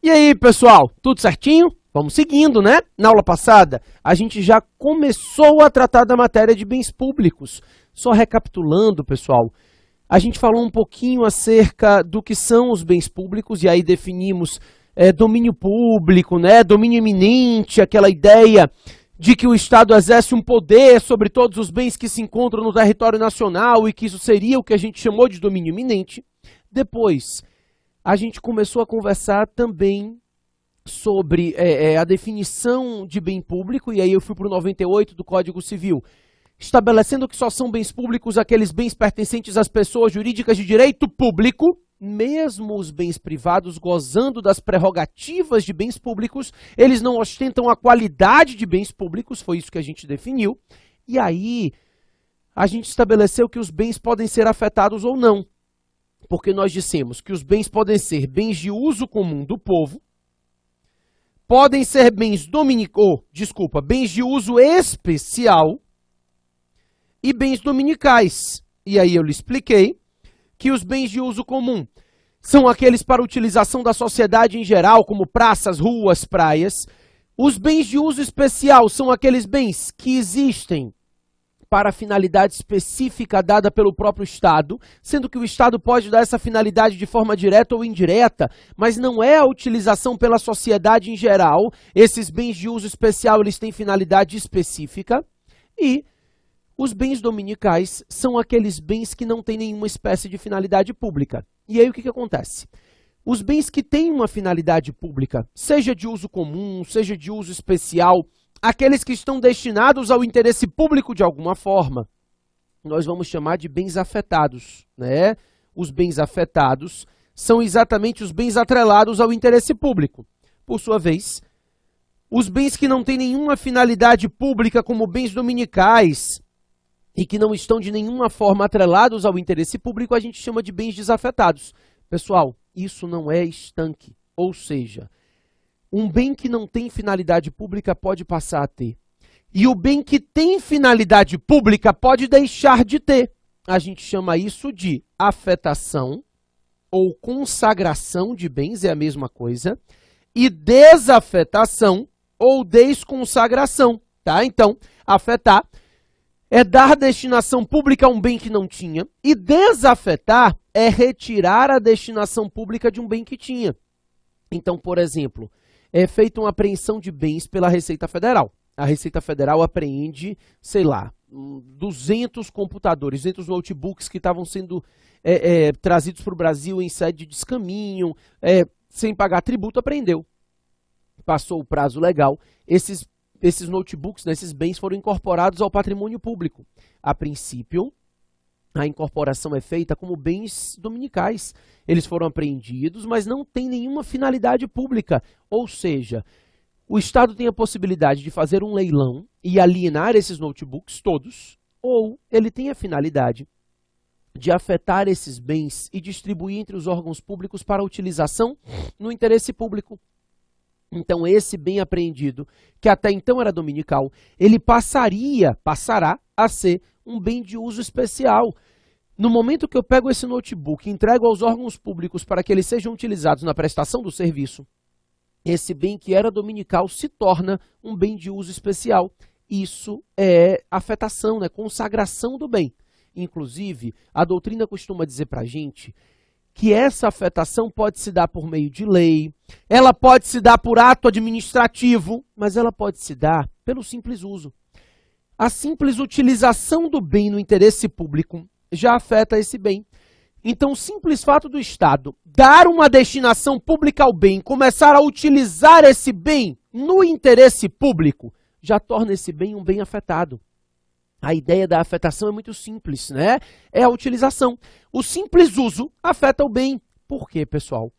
E aí, pessoal, tudo certinho? Vamos seguindo, né? Na aula passada, a gente já começou a tratar da matéria de bens públicos. Só recapitulando, pessoal, a gente falou um pouquinho acerca do que são os bens públicos e aí definimos domínio público, né? Domínio eminente, aquela ideia de que o Estado exerce um poder sobre todos os bens que se encontram no território nacional e que isso seria o que a gente chamou de domínio eminente. Depois, a gente começou a conversar também sobre a definição de bem público, e aí eu fui para o 98 do Código Civil, estabelecendo que só são bens públicos aqueles bens pertencentes às pessoas jurídicas de direito público, mesmo os bens privados gozando das prerrogativas de bens públicos, eles não ostentam a qualidade de bens públicos, foi isso que a gente definiu, e aí a gente estabeleceu que os bens podem ser afetados ou não, porque nós dissemos que os bens podem ser bens de uso comum do povo, podem ser bens bens de uso especial e bens dominicais. E aí eu lhe expliquei que os bens de uso comum são aqueles para utilização da sociedade em geral, como praças, ruas, praias. Os bens de uso especial são aqueles bens que existem para a finalidade específica dada pelo próprio Estado, sendo que o Estado pode dar essa finalidade de forma direta ou indireta, mas não é a utilização pela sociedade em geral. Esses bens de uso especial, eles têm finalidade específica. E os bens dominicais são aqueles bens que não têm nenhuma espécie de finalidade pública. E aí o que acontece? Os bens que têm uma finalidade pública, seja de uso comum, seja de uso especial, aqueles que estão destinados ao interesse público de alguma forma, nós vamos chamar de bens afetados, né? Os bens afetados são exatamente os bens atrelados ao interesse público. Por sua vez, os bens que não têm nenhuma finalidade pública, como bens dominicais, e que não estão de nenhuma forma atrelados ao interesse público, a gente chama de bens desafetados. Pessoal, isso não é estanque, ou seja, um bem que não tem finalidade pública pode passar a ter. E o bem que tem finalidade pública pode deixar de ter. A gente chama isso de afetação ou consagração de bens, é a mesma coisa, e desafetação ou desconsagração, tá? Então, afetar é dar destinação pública a um bem que não tinha, e desafetar é retirar a destinação pública de um bem que tinha. Então, por exemplo, é feita uma apreensão de bens pela Receita Federal. A Receita Federal apreende, sei lá, 200 computadores, 200 notebooks que estavam sendo trazidos para o Brasil em sede de descaminho, sem pagar tributo, apreendeu. Passou o prazo legal, esses notebooks, né, esses bens foram incorporados ao patrimônio público. A princípio, a incorporação é feita como bens dominicais. Eles foram apreendidos, mas não tem nenhuma finalidade pública. Ou seja, o Estado tem a possibilidade de fazer um leilão e alienar esses notebooks todos, ou ele tem a finalidade de afetar esses bens e distribuir entre os órgãos públicos para utilização no interesse público. Então, esse bem apreendido, que até então era dominical, ele passará a ser um bem de uso especial. No momento que eu pego esse notebook e entrego aos órgãos públicos para que eles sejam utilizados na prestação do serviço, esse bem que era dominical se torna um bem de uso especial. Isso é afetação, né? Consagração do bem. Inclusive, a doutrina costuma dizer para a gente que essa afetação pode se dar por meio de lei, ela pode se dar por ato administrativo, mas ela pode se dar pelo simples uso. A simples utilização do bem no interesse público já afeta esse bem. Então, o simples fato do Estado dar uma destinação pública ao bem, começar a utilizar esse bem no interesse público, já torna esse bem um bem afetado. A ideia da afetação é muito simples, né? É a utilização. O simples uso afeta o bem. Por quê, pessoal?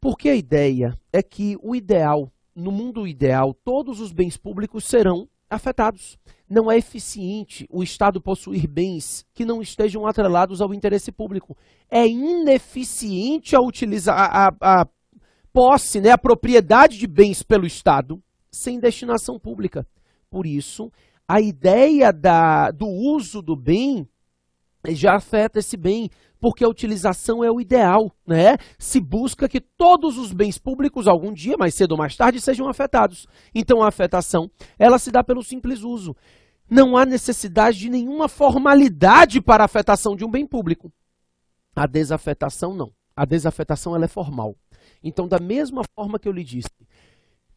Porque a ideia é que o ideal, no mundo ideal, todos os bens públicos serão afetados. Não é eficiente o Estado possuir bens que não estejam atrelados ao interesse público. É ineficiente a posse, né, a propriedade de bens pelo Estado sem destinação pública. Por isso, a ideia do uso do bem já afeta esse bem, porque a utilização é o ideal, né? Se busca que todos os bens públicos, algum dia, mais cedo ou mais tarde, sejam afetados. Então, a afetação, ela se dá pelo simples uso. Não há necessidade de nenhuma formalidade para a afetação de um bem público. A desafetação, não. A desafetação, ela é formal. Então, da mesma forma que eu lhe disse,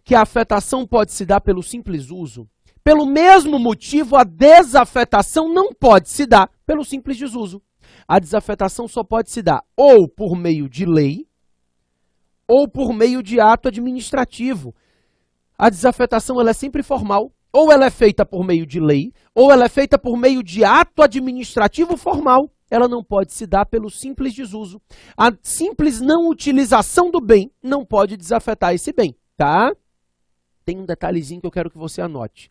que a afetação pode se dar pelo simples uso, pelo mesmo motivo, a desafetação não pode se dar pelo simples desuso. A desafetação só pode se dar ou por meio de lei ou por meio de ato administrativo. A desafetação ela é sempre formal, ou ela é feita por meio de lei, ou ela é feita por meio de ato administrativo formal. Ela não pode se dar pelo simples desuso. A simples não utilização do bem não pode desafetar esse bem, tá? Tem um detalhezinho que eu quero que você anote.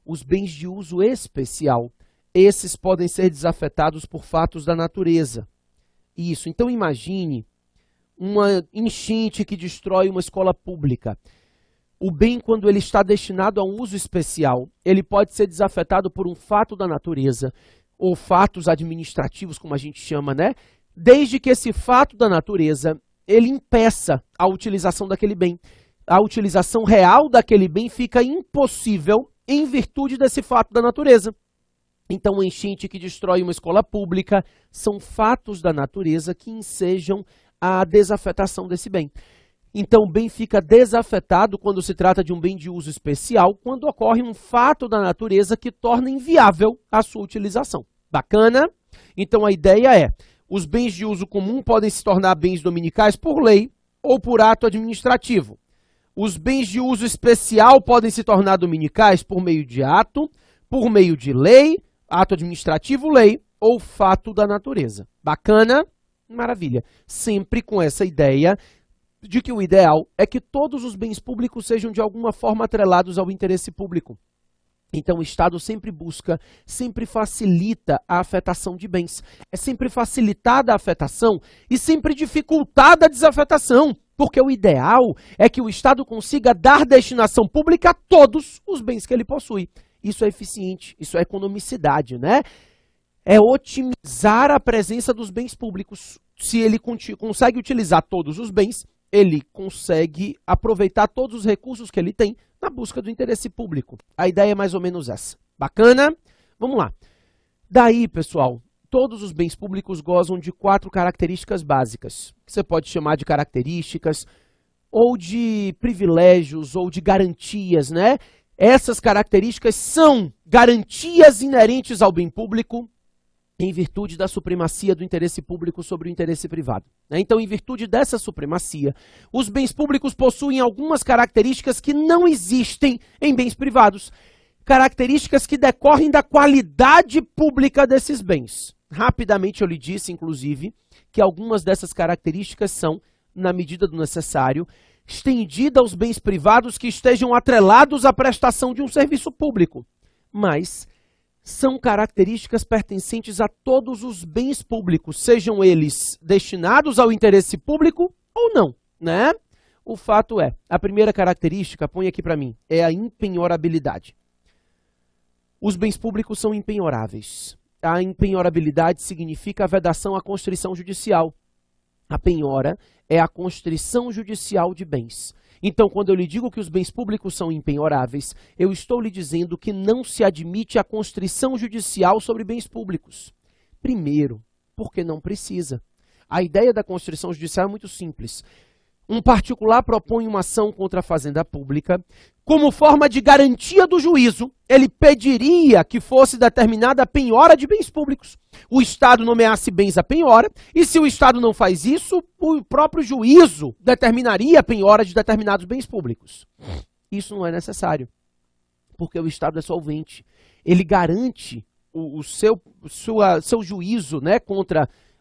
Os bens de uso especial, esses podem ser desafetados por fatos da natureza. Isso, então imagine uma enchente que destrói uma escola pública. O bem, quando ele está destinado a um uso especial, ele pode ser desafetado por um fato da natureza, ou fatos administrativos, como a gente chama, né? Desde que esse fato da natureza, ele impeça a utilização daquele bem. A utilização real daquele bem fica impossível em virtude desse fato da natureza. Então, a enchente que destrói uma escola pública são fatos da natureza que ensejam a desafetação desse bem. Então, o bem fica desafetado quando se trata de um bem de uso especial, quando ocorre um fato da natureza que torna inviável a sua utilização. Bacana? Então, a ideia é, os bens de uso comum podem se tornar bens dominicais por lei ou por ato administrativo. Os bens de uso especial podem se tornar dominicais por meio de ato, por meio de lei, ato administrativo, lei ou fato da natureza. Bacana? Maravilha. Sempre com essa ideia de que o ideal é que todos os bens públicos sejam de alguma forma atrelados ao interesse público. Então o Estado sempre busca, sempre facilita a afetação de bens. É sempre facilitada a afetação e sempre dificultada a desafetação. Porque o ideal é que o Estado consiga dar destinação pública a todos os bens que ele possui. Isso é eficiente, isso é economicidade, né? É otimizar a presença dos bens públicos. Se ele consegue utilizar todos os bens, ele consegue aproveitar todos os recursos que ele tem na busca do interesse público. A ideia é mais ou menos essa. Bacana? Vamos lá. Daí, pessoal, todos os bens públicos gozam de 4 características básicas, que você pode chamar de características, ou de privilégios, ou de garantias, né? Essas características são garantias inerentes ao bem público, em virtude da supremacia do interesse público sobre o interesse privado. Então, em virtude dessa supremacia, os bens públicos possuem algumas características que não existem em bens privados. Características que decorrem da qualidade pública desses bens. Rapidamente eu lhe disse, inclusive, que algumas dessas características são, na medida do necessário, estendidas aos bens privados que estejam atrelados à prestação de um serviço público. Mas são características pertencentes a todos os bens públicos, sejam eles destinados ao interesse público ou não, né? O fato é, a primeira característica, põe aqui para mim, é a impenhorabilidade. Os bens públicos são impenhoráveis. A impenhorabilidade significa a vedação à constrição judicial. A penhora é a constrição judicial de bens. Então, quando eu lhe digo que os bens públicos são impenhoráveis, eu estou lhe dizendo que não se admite a constrição judicial sobre bens públicos. Primeiro, porque não precisa. A ideia da constrição judicial é muito simples. Um particular propõe uma ação contra a fazenda pública. Como forma de garantia do juízo, ele pediria que fosse determinada a penhora de bens públicos. O Estado nomeasse bens a penhora, e se o Estado não faz isso, o próprio juízo determinaria a penhora de determinados bens públicos. Isso não é necessário, porque o Estado é solvente. Ele garante o seu juízo, né,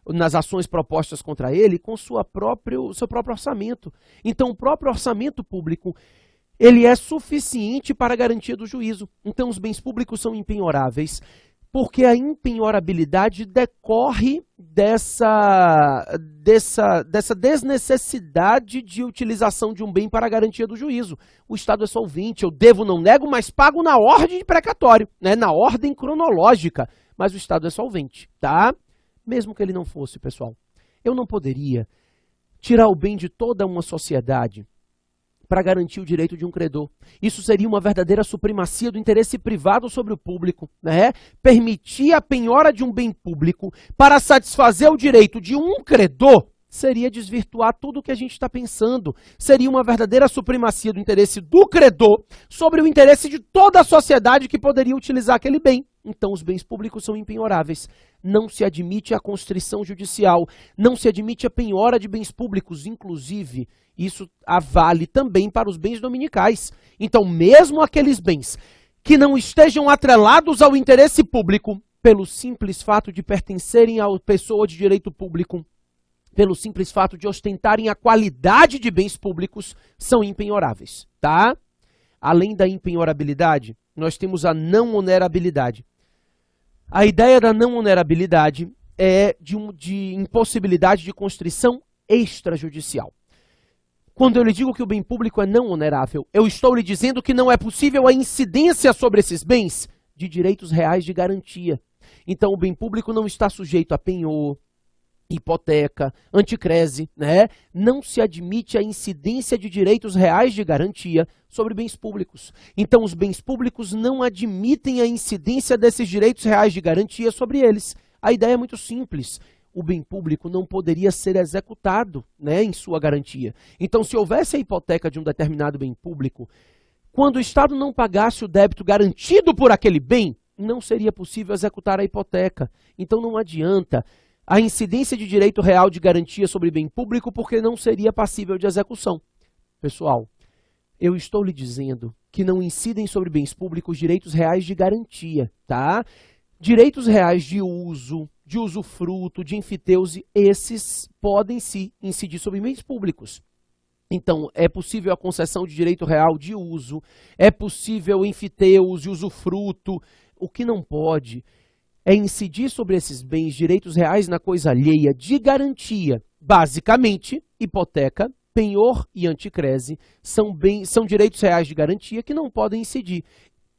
nas ações propostas contra ele com seu próprio orçamento. Então, o próprio orçamento público, ele é suficiente para a garantia do juízo. Então, os bens públicos são impenhoráveis, porque a impenhorabilidade decorre dessa desnecessidade de utilização de um bem para a garantia do juízo. O Estado é solvente, eu devo, não nego, mas pago na ordem de precatório, né? Na ordem cronológica, mas o Estado é solvente, tá? mesmo que ele não fosse, pessoal. Eu não poderia tirar o bem de toda uma sociedade para garantir o direito de um credor. Isso seria uma verdadeira supremacia do interesse privado sobre o público, né? Permitir a penhora de um bem público para satisfazer o direito de um credor seria desvirtuar tudo o que a gente está pensando. Seria uma verdadeira supremacia do interesse do credor sobre o interesse de toda a sociedade que poderia utilizar aquele bem. Então, os bens públicos são impenhoráveis. Não se admite a constrição judicial, não se admite a penhora de bens públicos, inclusive, isso vale também para os bens dominicais. Então, mesmo aqueles bens que não estejam atrelados ao interesse público, pelo simples fato de pertencerem à pessoa de direito público, pelo simples fato de ostentarem a qualidade de bens públicos, são impenhoráveis, tá? Além da impenhorabilidade, nós temos a não onerabilidade. A ideia da não onerabilidade é de impossibilidade de constrição extrajudicial. Quando eu lhe digo que o bem público é não onerável, eu estou lhe dizendo que não é possível a incidência sobre esses bens de direitos reais de garantia. Então, o bem público não está sujeito a penhor, hipoteca, anticrese, né? Não se admite a incidência de direitos reais de garantia sobre bens públicos. Então, os bens públicos não admitem a incidência desses direitos reais de garantia sobre eles. A ideia é muito simples. O bem público não poderia ser executado, né, em sua garantia. Então, se houvesse a hipoteca de um determinado bem público, quando o Estado não pagasse o débito garantido por aquele bem, não seria possível executar a hipoteca. Então, não adianta a incidência de direito real de garantia sobre bem público, porque não seria passível de execução. Pessoal, eu estou lhe dizendo que não incidem sobre bens públicos direitos reais de garantia, tá? Direitos reais de uso, de usufruto, de enfiteuse, esses podem sim incidir sobre bens públicos. Então, é possível a concessão de direito real de uso, é possível enfiteuse, usufruto. O que não pode é incidir sobre esses bens direitos reais na coisa alheia de garantia. Basicamente, hipoteca, penhor e anticrese são direitos reais de garantia que não podem incidir.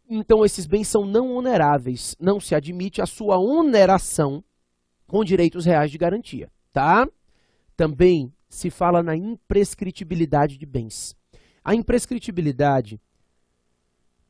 Então, esses bens são não oneráveis. Não se admite a sua oneração com direitos reais de garantia, tá? Também se fala na imprescritibilidade de bens. A imprescritibilidade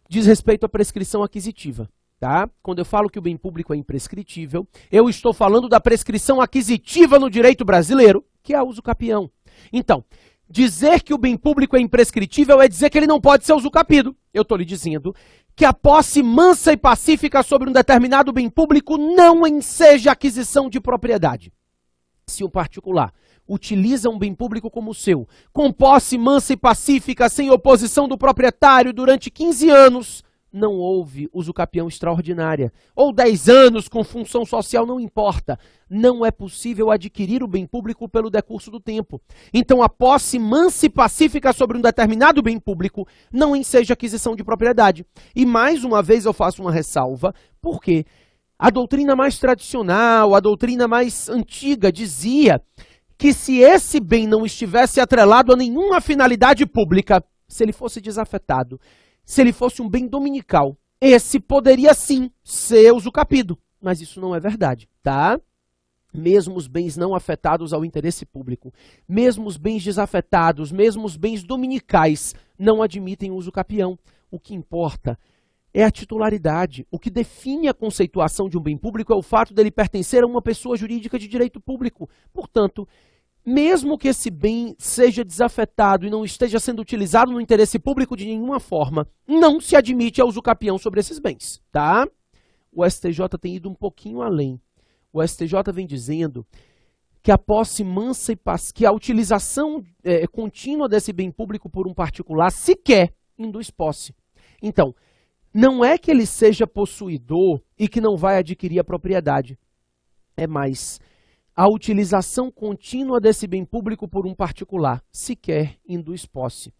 diz respeito à prescrição aquisitiva, tá? Quando eu falo que o bem público é imprescritível, eu estou falando da prescrição aquisitiva no direito brasileiro, que é a uso capião. Então, dizer que o bem público é imprescritível é dizer que ele não pode ser usucapido. Eu estou lhe dizendo que a posse mansa e pacífica sobre um determinado bem público não enseja aquisição de propriedade. Se um particular utiliza um bem público como o seu, com posse mansa e pacífica, sem oposição do proprietário durante 15 anos, não houve usucapião extraordinária. Ou 10 anos com função social, não importa. Não é possível adquirir o bem público pelo decurso do tempo. Então, a posse mansa e pacífica sobre um determinado bem público não enseja aquisição de propriedade. E mais uma vez eu faço uma ressalva, porque a doutrina mais tradicional, a doutrina mais antiga dizia que se esse bem não estivesse atrelado a nenhuma finalidade pública, se ele fosse desafetado, se ele fosse um bem dominical, esse poderia sim ser usucapido, mas isso não é verdade, tá? Mesmo os bens não afetados ao interesse público, mesmo os bens desafetados, mesmo os bens dominicais, não admitem uso capião. O que importa é a titularidade. O que define a conceituação de um bem público é o fato dele pertencer a uma pessoa jurídica de direito público. Portanto, mesmo que esse bem seja desafetado e não esteja sendo utilizado no interesse público de nenhuma forma, não se admite a uso capião sobre esses bens, tá? O STJ tem ido um pouquinho além. O STJ vem dizendo que a posse mansa e que a utilização contínua desse bem público por um particular sequer induz posse. Então, não é que ele seja possuidor e que não vai adquirir a propriedade. É mais, a utilização contínua desse bem público por um particular sequer induz posse.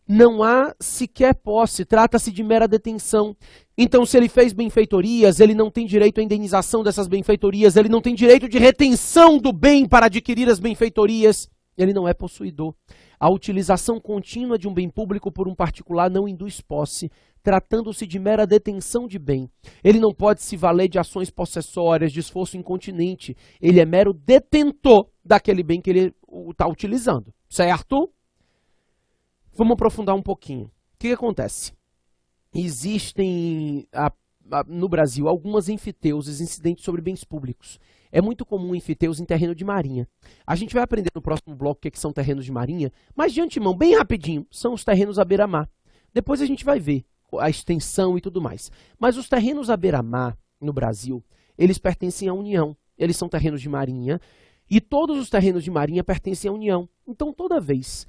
Não há sequer posse, trata-se de mera detenção. Então, se ele fez benfeitorias, ele não tem direito à indenização dessas benfeitorias, ele não tem direito de retenção do bem para adquirir as benfeitorias. ele não é possuidor. A utilização contínua de um bem público por um particular não induz posse, tratando-se de mera detenção de bem. Ele não pode se valer de ações possessórias, de esforço incontinente. Ele é mero detentor daquele bem que ele está utilizando, certo? Vamos aprofundar um pouquinho. O que acontece? Existem no Brasil algumas enfiteuses incidentes sobre bens públicos. É muito comum enfiteus em terreno de marinha. A gente vai aprender no próximo bloco o que são terrenos de marinha, mas de antemão, bem rapidinho, são os terrenos à beira-mar. Depois a gente vai ver a extensão e tudo mais. Mas os terrenos à beira-mar, no Brasil, eles pertencem à União. Eles são terrenos de marinha e todos os terrenos de marinha pertencem à União. Então, toda vez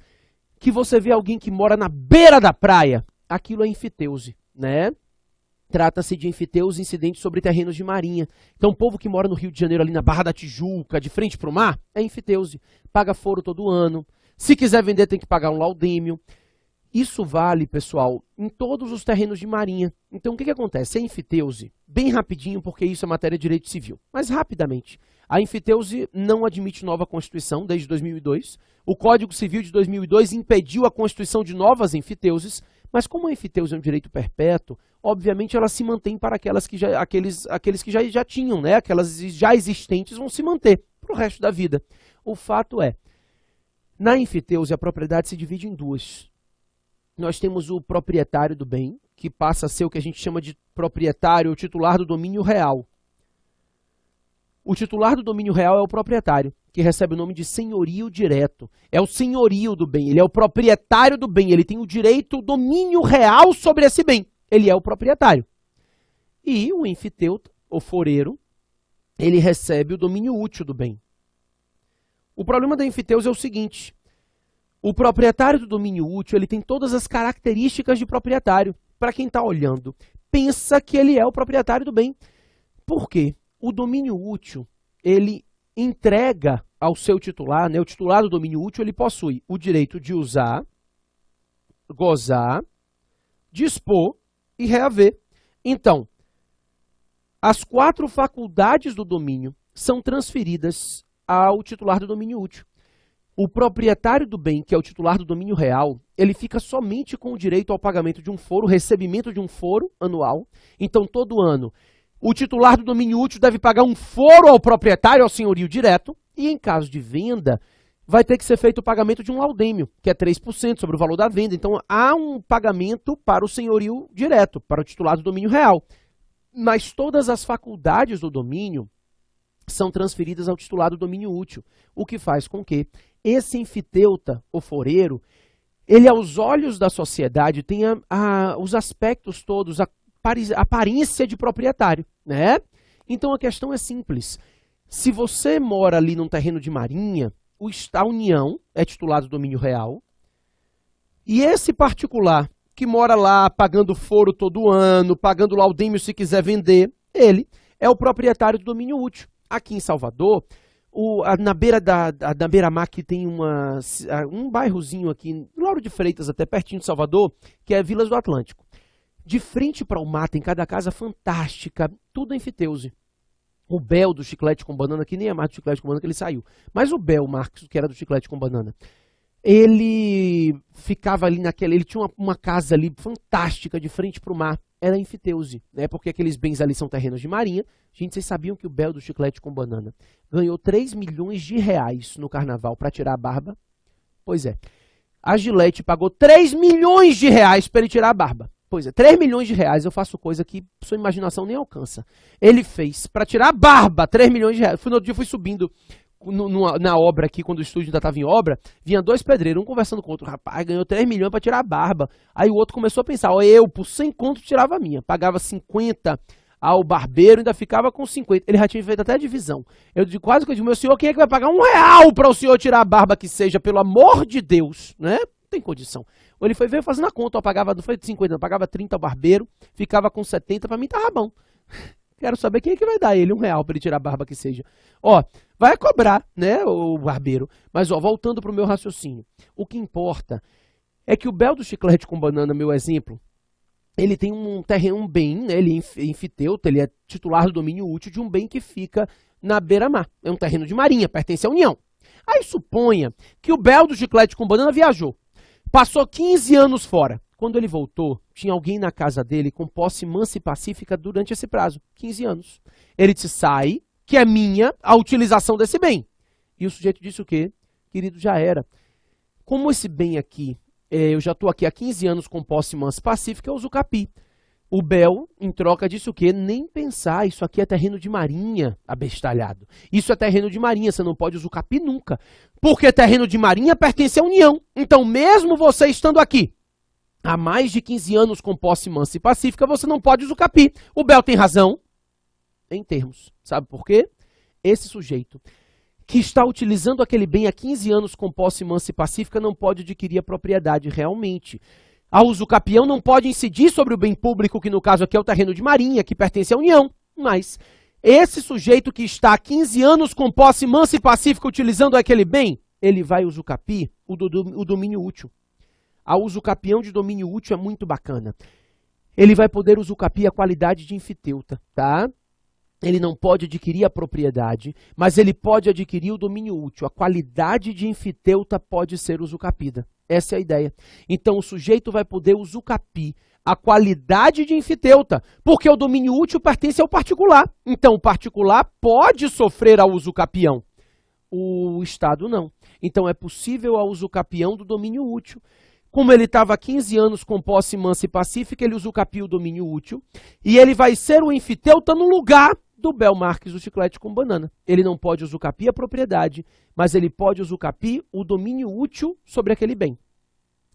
que você vê alguém que mora na beira da praia, aquilo é enfiteuse, né? Trata-se de enfiteus incidentes sobre terrenos de marinha. Então, o povo que mora no Rio de Janeiro, ali na Barra da Tijuca, de frente para o mar, é enfiteuse. Paga foro todo ano. Se quiser vender, tem que pagar um laudêmio. Isso vale, pessoal, em todos os terrenos de marinha. Então, o que acontece? A enfiteuse, bem rapidinho, porque isso é matéria de direito civil, mas rapidamente. A enfiteuse não admite nova Constituição desde 2002. O Código Civil de 2002 impediu a constituição de novas enfiteuses, mas como a enfiteuse é um direito perpétuo, obviamente ela se mantém para aqueles que já tinham, né? Aquelas já existentes vão se manter para o resto da vida. O fato é, na enfiteuse a propriedade se divide em duas. Nós temos o proprietário do bem, que passa a ser o que a gente chama de proprietário ou titular do domínio real. O titular do domínio real é o proprietário, que recebe o nome de senhorio direto. É o senhorio do bem, ele é o proprietário do bem, ele tem o direito, o domínio real sobre esse bem. Ele é o proprietário. E o enfiteuta, o foreiro, ele recebe o domínio útil do bem. O problema da enfiteuse é o seguinte: o proprietário do domínio útil, ele tem todas as características de proprietário. Para quem está olhando, pensa que ele é o proprietário do bem. Por quê? O domínio útil, ele entrega ao seu titular, né? O titular do domínio útil, ele possui o direito de usar, gozar, dispor e reaver. Então, as 4 faculdades do domínio são transferidas ao titular do domínio útil. O proprietário do bem, que é o titular do domínio real, ele fica somente com o direito ao pagamento de um foro, recebimento de um foro anual. Então, todo ano, o titular do domínio útil deve pagar um foro ao proprietário, ao senhorio direto, e em caso de venda, vai ter que ser feito o pagamento de um laudêmio, que é 3% sobre o valor da venda. Então, há um pagamento para o senhorio direto, para o titular do domínio real. Mas todas as faculdades do domínio são transferidas ao titular do domínio útil, o que faz com que esse enfiteuta, o foreiro, ele aos olhos da sociedade tenha os aspectos todos, a aparência de proprietário, né? Então a questão é simples. Se você mora ali num terreno de marinha, a União é titular do domínio real, e esse particular que mora lá pagando foro todo ano, pagando laudêmio se quiser vender, ele é o proprietário do domínio útil. Aqui em Salvador, na beira-mar que tem um bairrozinho aqui, Lauro de Freitas, até pertinho de Salvador, que é Vilas do Atlântico. De frente para o mar tem cada casa fantástica, tudo enfiteuse. O Bel do chiclete com banana, que nem é mais do chiclete com banana que ele saiu, mas o Bel Marcos, que era do chiclete com banana, ele ficava ali ele tinha uma casa ali fantástica de frente para o mar, era enfiteuse, né? Porque aqueles bens ali são terrenos de marinha. Gente, vocês sabiam que o Bel do chiclete com banana ganhou 3 milhões de reais no carnaval para tirar a barba? Pois é, a Gillette pagou 3 milhões de reais para ele tirar a barba. Pois é, 3 milhões de reais, eu faço coisa que sua imaginação nem alcança. Ele fez para tirar a barba, 3 milhões de reais. No outro dia eu fui subindo na obra aqui, quando o estúdio ainda estava em obra, vinha 2 pedreiros, um conversando com o outro. Rapaz, ganhou 3 milhões para tirar a barba. Aí o outro começou a pensar, eu por 100 conto tirava a minha. Pagava 50 ao barbeiro, ainda ficava com 50. Ele já tinha feito até a divisão. Eu digo, quase que eu digo, meu senhor, quem é que vai pagar R$1 para o senhor tirar a barba que seja, pelo amor de Deus, né? Não tem condição. Ou ele veio fazendo a conta, eu pagava, não foi de 50, eu pagava 30 ao barbeiro, ficava com 70, para mim tava bom. Quero saber quem é que vai dar ele R$1 para ele tirar a barba que seja. Ó, vai cobrar, né, o barbeiro. Mas, ó, voltando para o meu raciocínio. O que importa é que o Bel do chiclete com banana, meu exemplo, ele tem um terreno, um bem, né, ele é enfiteuta, ele é titular do domínio útil de um bem que fica na beira-mar. É um terreno de marinha, pertence à União. Aí suponha que o Bel do Chiclete com Banana viajou, passou 15 anos fora. Quando ele voltou, tinha alguém na casa dele com posse mansa e pacífica durante esse prazo, 15 anos. Ele disse, sai, que é minha a utilização desse bem. E o sujeito disse o quê? Querido, já era. Como esse bem aqui, eu já estou aqui há 15 anos com posse mansa e pacífica, eu uso capi. O Bel, em troca, disse o quê? Nem pensar, isso aqui é terreno de marinha, abestalhado. Isso é terreno de marinha, você não pode usucapi nunca. Porque terreno de marinha pertence à União. Então, mesmo você estando aqui há mais de 15 anos com posse mansa e pacífica, você não pode usucapi. O Bel tem razão em termos. Sabe por quê? Esse sujeito que está utilizando aquele bem há 15 anos com posse mansa e pacífica não pode adquirir a propriedade realmente. A usucapião não pode incidir sobre o bem público, que no caso aqui é o terreno de marinha, que pertence à União. Mas esse sujeito que está há 15 anos com posse mansa e pacífica utilizando aquele bem, ele vai usucapi o domínio útil. A usucapião de domínio útil é muito bacana. Ele vai poder usucapi a qualidade de enfiteuta, tá? Ele não pode adquirir a propriedade, mas ele pode adquirir o domínio útil. A qualidade de enfiteuta pode ser usucapida. Essa é a ideia. Então, o sujeito vai poder usucapi a qualidade de enfiteuta, porque o domínio útil pertence ao particular. Então, o particular pode sofrer a usucapião. O Estado não. Então, é possível a usucapião do domínio útil. Como ele estava há 15 anos com posse mansa e pacífica, ele usucapia o domínio útil e ele vai ser o enfiteuta no lugar do Bel Marques do Chiclete com Banana. Ele não pode usucapi a propriedade, mas ele pode usucapi o domínio útil sobre aquele bem.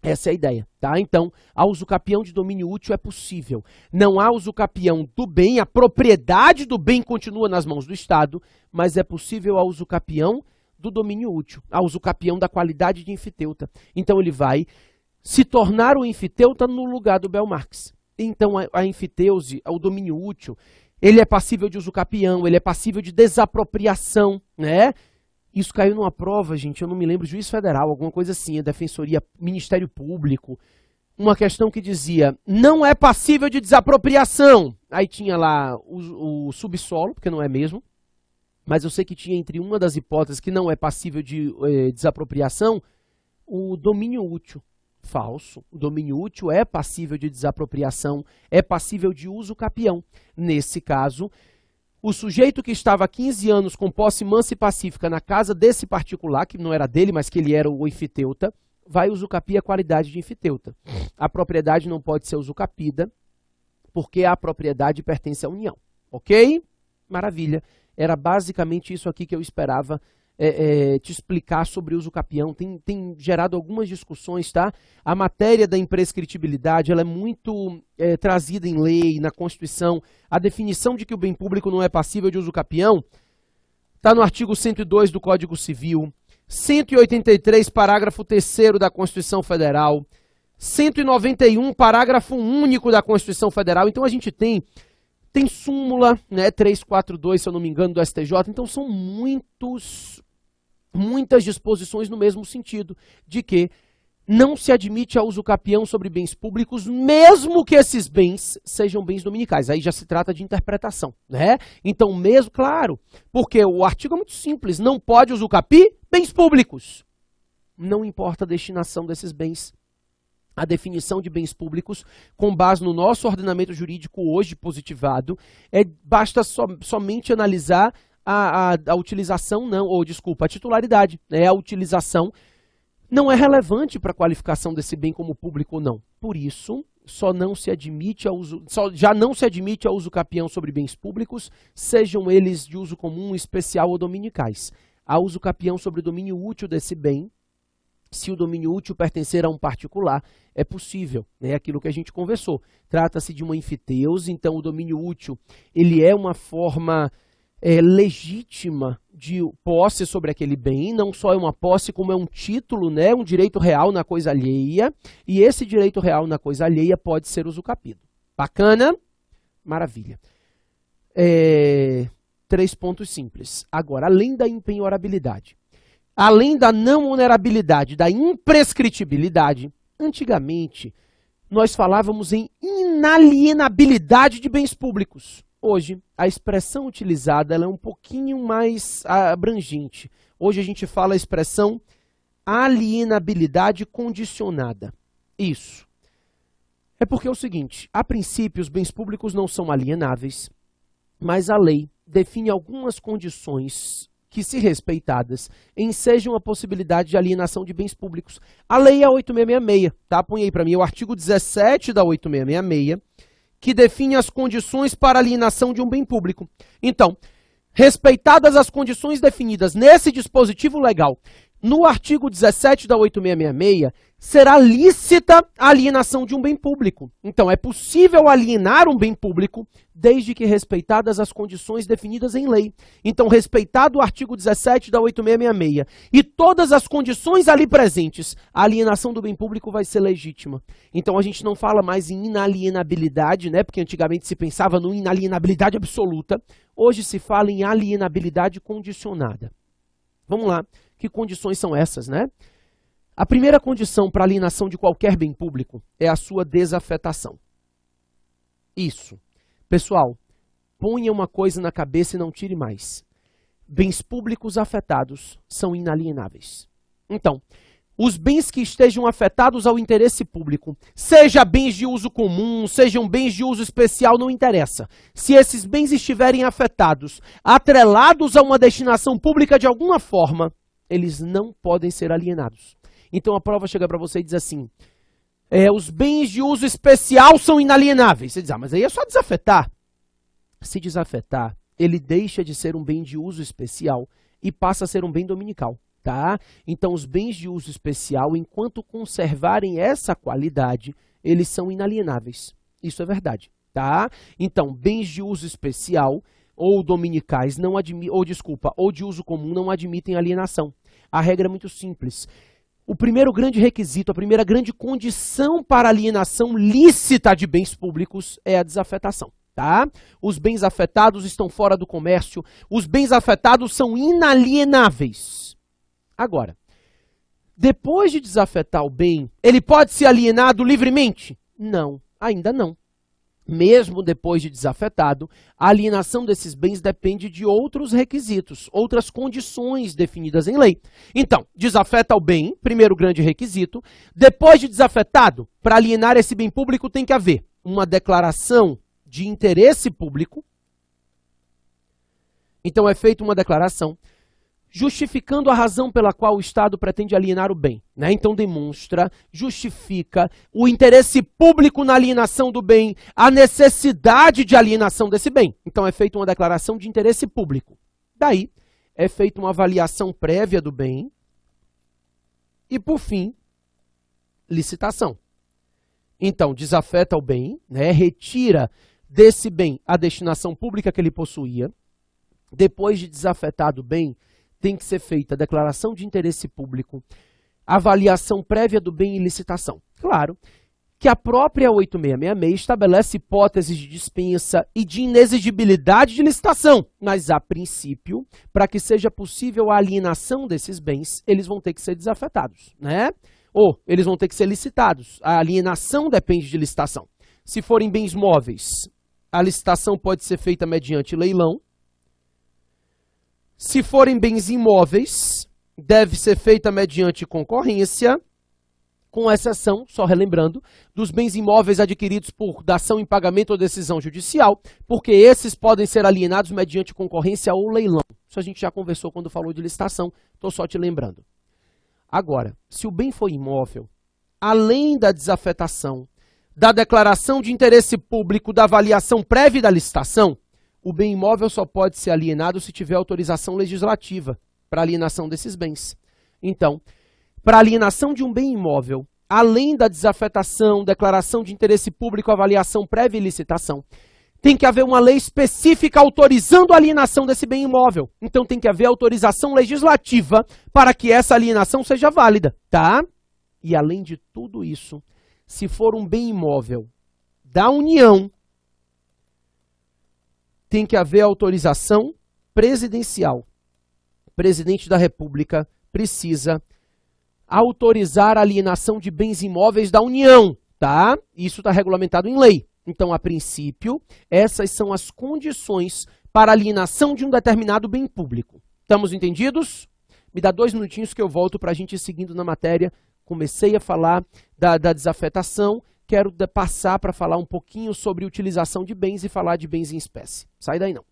Essa é a ideia, tá? Então, a usucapião de domínio útil é possível. Não há usucapião do bem, a propriedade do bem continua nas mãos do Estado, mas é possível a usucapião do domínio útil, a usucapião da qualidade de enfiteuta. Então, ele vai se tornar o enfiteuta no lugar do Bel Marques. Então, a enfiteuse, o domínio útil, ele é passível de usucapião, ele é passível de desapropriação, né? Isso caiu numa prova, gente, eu não me lembro, juiz federal, alguma coisa assim, a defensoria, Ministério Público, uma questão que dizia, não é passível de desapropriação. Aí tinha lá o subsolo, porque não é mesmo, mas eu sei que tinha entre uma das hipóteses que não é passível de desapropriação, o domínio útil. Falso. O domínio útil é passível de desapropriação, é passível de uso capião. Nesse caso, o sujeito que estava há 15 anos com posse mansa e pacífica na casa desse particular, que não era dele, mas que ele era o enfiteuta, vai usucapir a qualidade de enfiteuta. A propriedade não pode ser usucapida, porque a propriedade pertence à União. Ok? Maravilha. Era basicamente isso aqui que eu esperava te explicar sobre o usucapião. Tem gerado algumas discussões, tá? A matéria da imprescritibilidade, ela é muito trazida em lei, na Constituição. A definição de que o bem público não é passível de usucapião está no artigo 102 do Código Civil, 183, parágrafo 3º da Constituição Federal, 191, parágrafo único da Constituição Federal. Então a gente tem súmula, né, 342, se eu não me engano, do STJ. Então são muitas disposições no mesmo sentido, de que não se admite a usucapião sobre bens públicos, mesmo que esses bens sejam bens dominicais. Aí já se trata de interpretação, né? Então mesmo, claro, porque o artigo é muito simples, não pode usucapi bens públicos. Não importa a destinação desses bens. A definição de bens públicos, com base no nosso ordenamento jurídico hoje positivado, basta somente analisar a utilização, a titularidade, né? A utilização não é relevante para a qualificação desse bem como público ou não. Por isso, já não se admite a usucapião sobre bens públicos, sejam eles de uso comum, especial ou dominicais. A usucapião sobre o domínio útil desse bem, se o domínio útil pertencer a um particular, é possível, né? Aquilo que a gente conversou. Trata-se de uma enfiteuse, então o domínio útil ele é uma forma legítima de posse sobre aquele bem, não só é uma posse, como é um título, né? Um direito real na coisa alheia, e esse direito real na coisa alheia pode ser usucapido. Bacana? Maravilha. 3 pontos simples. Agora, além da impenhorabilidade, além da não onerabilidade, da imprescritibilidade, antigamente nós falávamos em inalienabilidade de bens públicos. Hoje, a expressão utilizada ela é um pouquinho mais abrangente. Hoje a gente fala a expressão alienabilidade condicionada. Isso. É porque é o seguinte, a princípio os bens públicos não são alienáveis, mas a lei define algumas condições que, se respeitadas, ensejam a possibilidade de alienação de bens públicos. A lei é a 8666, tá? Põe aí para mim o artigo 17 da 8666, que define as condições para alienação de um bem público. Então, respeitadas as condições definidas nesse dispositivo legal, no artigo 17 da 8666, será lícita a alienação de um bem público. Então, é possível alienar um bem público desde que respeitadas as condições definidas em lei. Então, respeitado o artigo 17 da 8666 e todas as condições ali presentes, a alienação do bem público vai ser legítima. Então, a gente não fala mais em inalienabilidade, né? Porque antigamente se pensava no inalienabilidade absoluta. Hoje se fala em alienabilidade condicionada. Vamos lá. Que condições são essas, né? A primeira condição para alienação de qualquer bem público é a sua desafetação. Isso. Pessoal, ponha uma coisa na cabeça e não tire mais. Bens públicos afetados são inalienáveis. Então, os bens que estejam afetados ao interesse público, seja bens de uso comum, sejam bens de uso especial, não interessa. Se esses bens estiverem afetados, atrelados a uma destinação pública de alguma forma, eles não podem ser alienados. Então a prova chega para você e diz assim, os bens de uso especial são inalienáveis. Você diz, mas aí é só desafetar. Se desafetar, ele deixa de ser um bem de uso especial e passa a ser um bem dominical. Tá? Então os bens de uso especial, enquanto conservarem essa qualidade, eles são inalienáveis. Isso é verdade. Tá? Então, bens de uso especial ou dominicais, ou de uso comum, não admitem alienação. A regra é muito simples. O primeiro grande requisito, a primeira grande condição para alienação lícita de bens públicos é a desafetação. Tá? Os bens afetados estão fora do comércio, os bens afetados são inalienáveis. Agora, depois de desafetar o bem, ele pode ser alienado livremente? Não, ainda não. Mesmo depois de desafetado, a alienação desses bens depende de outros requisitos, outras condições definidas em lei. Então, desafeta o bem, primeiro grande requisito. Depois de desafetado, para alienar esse bem público tem que haver uma declaração de interesse público. Então, é feita uma declaração justificando a razão pela qual o Estado pretende alienar o bem. Né? Então demonstra, justifica o interesse público na alienação do bem, a necessidade de alienação desse bem. Então é feita uma declaração de interesse público. Daí é feita uma avaliação prévia do bem e, por fim, licitação. Então desafeta o bem, né? Retira desse bem a destinação pública que ele possuía. Depois de desafetado o bem, tem que ser feita a declaração de interesse público, avaliação prévia do bem e licitação. Claro que a própria 8666 estabelece hipóteses de dispensa e de inexigibilidade de licitação, mas a princípio, para que seja possível a alienação desses bens, eles vão ter que ser desafetados, né? Ou eles vão ter que ser licitados. A alienação depende de licitação. Se forem bens móveis, a licitação pode ser feita mediante leilão. Se forem bens imóveis, deve ser feita mediante concorrência, com exceção, só relembrando, dos bens imóveis adquiridos por dação em pagamento ou decisão judicial, porque esses podem ser alienados mediante concorrência ou leilão. Isso a gente já conversou quando falou de licitação, estou só te lembrando. Agora, se o bem for imóvel, além da desafetação, da declaração de interesse público, da avaliação prévia da licitação, o bem imóvel só pode ser alienado se tiver autorização legislativa para alienação desses bens. Então, para alienação de um bem imóvel, além da desafetação, declaração de interesse público, avaliação prévia e licitação, tem que haver uma lei específica autorizando a alienação desse bem imóvel. Então tem que haver autorização legislativa para que essa alienação seja válida, tá? E além de tudo isso, se for um bem imóvel da União, tem que haver autorização presidencial. O presidente da República precisa autorizar a alienação de bens imóveis da União, tá? Isso está regulamentado em lei. Então, a princípio, essas são as condições para alienação de um determinado bem público. Estamos entendidos? Me dá 2 minutinhos que eu volto para a gente ir seguindo na matéria. Comecei a falar da desafetação, quero passar para falar um pouquinho sobre utilização de bens e falar de bens em espécie. Sai daí não.